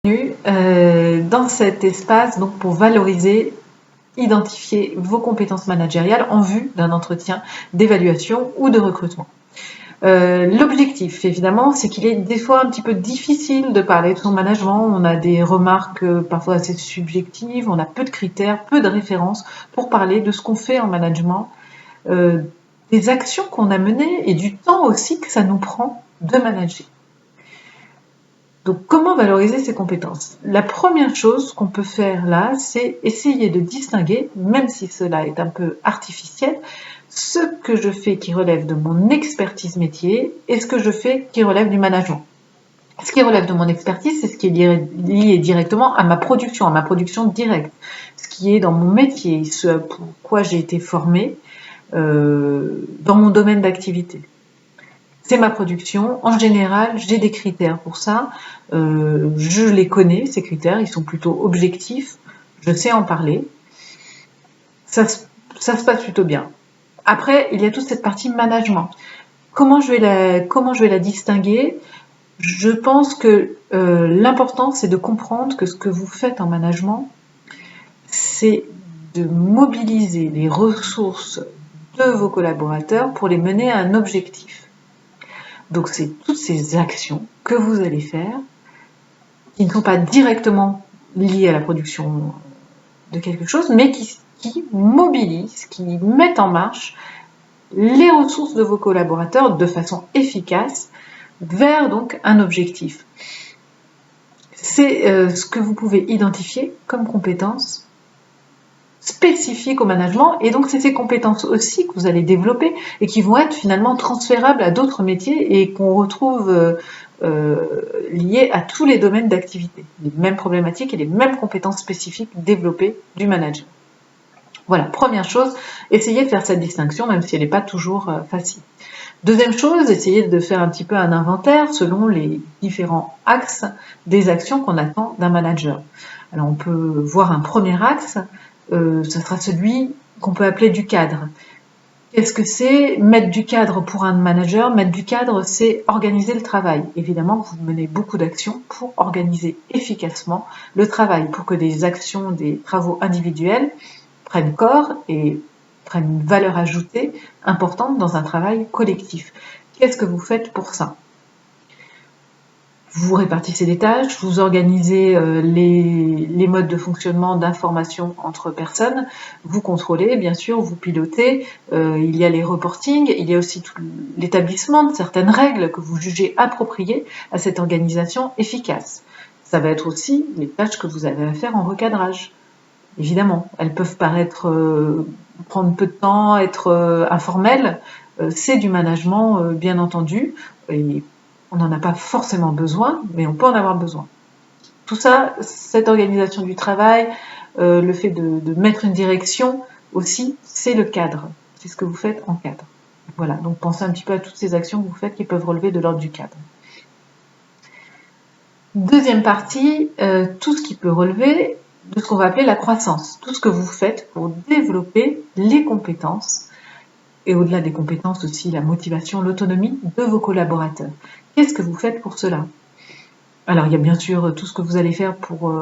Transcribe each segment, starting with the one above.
Dans cet espace donc pour valoriser, identifier vos compétences managériales en vue d'un entretien d'évaluation ou de recrutement. L'objectif, évidemment, c'est qu'il est des fois un petit peu difficile de parler de son management. On a des remarques parfois assez subjectives, on a peu de critères, peu de références pour parler de ce qu'on fait en management, des actions qu'on a menées et du temps aussi que ça nous prend de manager. Donc, comment valoriser ces compétences? La première chose qu'on peut faire là, c'est essayer de distinguer, même si cela est un peu artificiel, ce que je fais qui relève de mon expertise métier et ce que je fais qui relève du management. Ce qui relève de mon expertise, c'est ce qui est lié directement à ma production directe, ce qui est dans mon métier, ce pour quoi j'ai été formée dans mon domaine d'activité. C'est ma production. En général, j'ai des critères pour ça. Je les connais, ces critères. Ils sont plutôt objectifs. Je sais en parler. Ça se passe plutôt bien. Après, il y a toute cette partie management. Comment je vais la distinguer? Je pense que l'important, c'est de comprendre que ce que vous faites en management, c'est de mobiliser les ressources de vos collaborateurs pour les mener à un objectif. Donc, c'est toutes ces actions que vous allez faire qui ne sont pas directement liées à la production de quelque chose, mais qui mobilisent, qui mettent en marche les ressources de vos collaborateurs de façon efficace vers donc un objectif. C'est ce que vous pouvez identifier comme compétences spécifiques au management, et donc c'est ces compétences aussi que vous allez développer et qui vont être finalement transférables à d'autres métiers et qu'on retrouve liées à tous les domaines d'activité, les mêmes problématiques et les mêmes compétences spécifiques développées du manager. Voilà, première chose, essayez de faire cette distinction, même si elle n'est pas toujours facile. Deuxième chose, essayez de faire un petit peu un inventaire selon les différents axes des actions qu'on attend d'un manager. Alors on peut voir un premier axe, ce sera celui qu'on peut appeler du cadre. Qu'est-ce que c'est? Mettre du cadre pour un manager, mettre du cadre, c'est organiser le travail. Évidemment, vous menez beaucoup d'actions pour organiser efficacement le travail, pour que des actions, des travaux individuels prennent corps et prennent une valeur ajoutée importante dans un travail collectif. Qu'est-ce que vous faites pour ça? Vous répartissez les tâches, vous organisez les modes de fonctionnement d'information entre personnes, vous contrôlez, bien sûr, vous pilotez, il y a les reportings, il y a aussi tout l'établissement de certaines règles que vous jugez appropriées à cette organisation efficace. Ça va être aussi les tâches que vous avez à faire en recadrage. Évidemment, elles peuvent paraître prendre peu de temps, être informelles, c'est du management bien entendu, et on n'en a pas forcément besoin, mais on peut en avoir besoin. Tout ça, cette organisation du travail, le fait de mettre une direction aussi, c'est le cadre. C'est ce que vous faites en cadre. Voilà, donc pensez un petit peu à toutes ces actions que vous faites qui peuvent relever de l'ordre du cadre. Deuxième partie, tout ce qui peut relever de ce qu'on va appeler la croissance. Tout ce que vous faites pour développer les compétences, et au-delà des compétences aussi la motivation, l'autonomie de vos collaborateurs. Qu'est-ce que vous faites pour cela? Alors il y a bien sûr tout ce que vous allez faire pour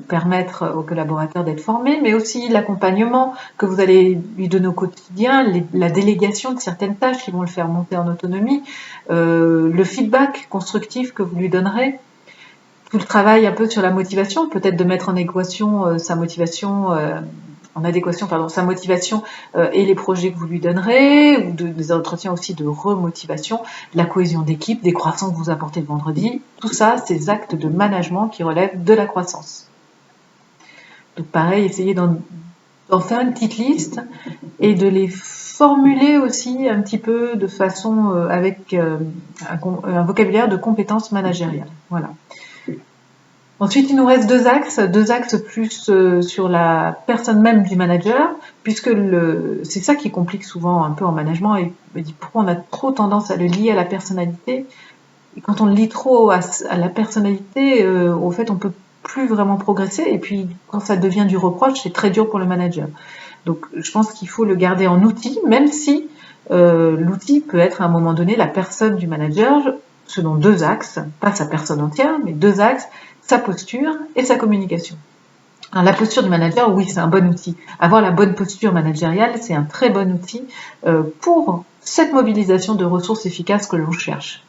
permettre aux collaborateurs d'être formés, mais aussi l'accompagnement que vous allez lui donner au quotidien, la délégation de certaines tâches qui vont le faire monter en autonomie, le feedback constructif que vous lui donnerez, tout le travail un peu sur la motivation, peut-être de mettre en équation sa motivation et les projets que vous lui donnerez, ou des entretiens aussi de remotivation, de la cohésion d'équipe, des croissants que vous apportez le vendredi. Tout ça, c'est des actes de management qui relèvent de la croissance. Donc pareil, essayez d'en faire une petite liste et de les formuler aussi un petit peu de façon avec un vocabulaire de compétences managériales. Voilà. Ensuite, il nous reste deux axes plus sur la personne même du manager, puisque c'est ça qui complique souvent un peu en management, et pourquoi on a trop tendance à le lier à la personnalité. Et quand on le lie trop à la personnalité, au fait, on peut plus vraiment progresser, et puis quand ça devient du reproche, c'est très dur pour le manager. Donc, je pense qu'il faut le garder en outil, même si l'outil peut être à un moment donné la personne du manager, selon deux axes, pas sa personne entière, mais deux axes. sa posture et sa communication. Alors, la posture du manager, oui, c'est un bon outil. Avoir la bonne posture managériale, c'est un très bon outil pour cette mobilisation de ressources efficaces que l'on cherche.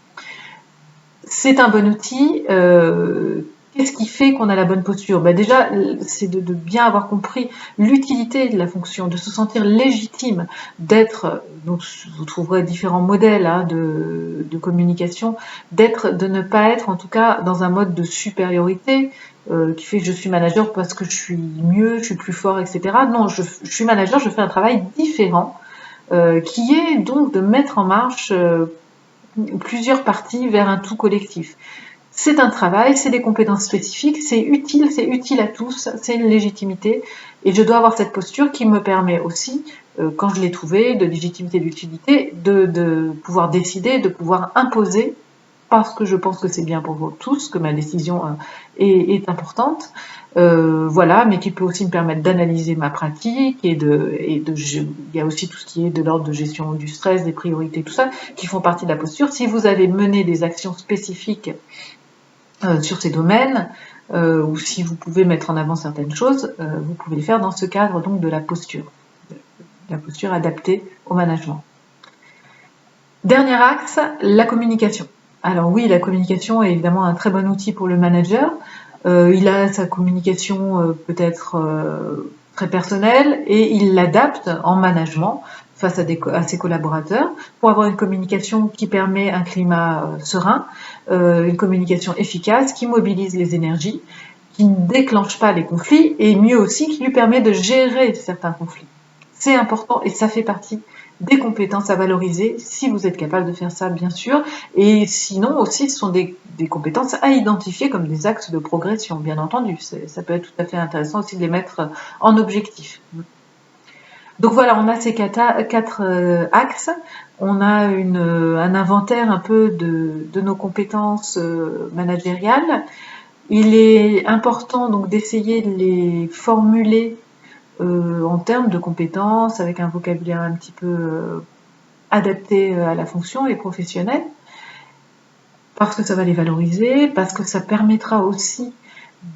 C'est un bon outil. Qu'est-ce qui fait qu'on a la bonne posture? Déjà, c'est de bien avoir compris l'utilité de la fonction, de se sentir légitime, d'être, donc vous trouverez différents modèles de communication, de ne pas être en tout cas dans un mode de supériorité, qui fait que je suis manager parce que je suis mieux, je suis plus fort, etc. Non, je suis manager, je fais un travail différent, qui est donc de mettre en marche plusieurs parties vers un tout collectif. C'est un travail, c'est des compétences spécifiques, c'est utile à tous, c'est une légitimité, et je dois avoir cette posture qui me permet aussi, quand je l'ai trouvée, de légitimité, d'utilité, de pouvoir décider, de pouvoir imposer, parce que je pense que c'est bien pour vous tous, que ma décision est importante, voilà, mais qui peut aussi me permettre d'analyser ma pratique il y a aussi tout ce qui est de l'ordre de gestion du stress, des priorités, tout ça, qui font partie de la posture. Si vous avez mené des actions spécifiques sur ces domaines, ou si vous pouvez mettre en avant certaines choses, vous pouvez le faire dans ce cadre donc de la posture adaptée au management. Dernier axe, la communication. Alors oui, la communication est évidemment un très bon outil pour le manager. Il a sa communication peut-être très personnelle et il l'adapte en management face à ses collaborateurs pour avoir une communication qui permet un climat serein, une communication efficace qui mobilise les énergies, qui ne déclenche pas les conflits et mieux aussi qui lui permet de gérer certains conflits. C'est important et ça fait partie des compétences à valoriser si vous êtes capable de faire ça, bien sûr. Et sinon aussi, ce sont des compétences à identifier comme des axes de progression, bien entendu. Ça peut être tout à fait intéressant aussi de les mettre en objectif. Donc voilà, on a ces quatre axes. On a un inventaire un peu de nos compétences managériales. Il est important donc d'essayer de les formuler en termes de compétences, avec un vocabulaire un petit peu adapté à la fonction et professionnel, parce que ça va les valoriser, parce que ça permettra aussi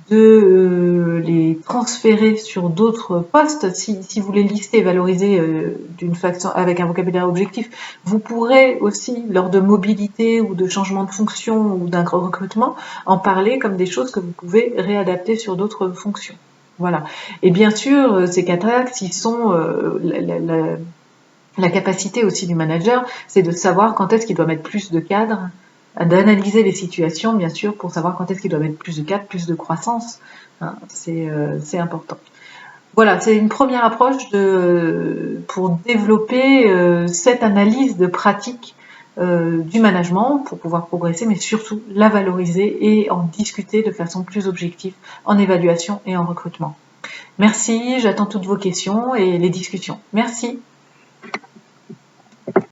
de les transférer sur d'autres postes. Si vous les listez et valorisez d'une façon avec un vocabulaire objectif, vous pourrez aussi, lors de mobilité ou de changement de fonction ou d'un recrutement, en parler comme des choses que vous pouvez réadapter sur d'autres fonctions. Voilà. Et bien sûr, ces quatre axes, ils sont la capacité aussi du manager, c'est de savoir quand est-ce qu'il doit mettre plus de cadres, d'analyser les situations, bien sûr, pour savoir quand est-ce qu'il doit mettre plus de cadres, plus de croissance. Hein, c'est important. Voilà, c'est une première approche pour développer cette analyse de pratique du management pour pouvoir progresser, mais surtout la valoriser et en discuter de façon plus objective en évaluation et en recrutement. Merci, j'attends toutes vos questions et les discussions. Merci.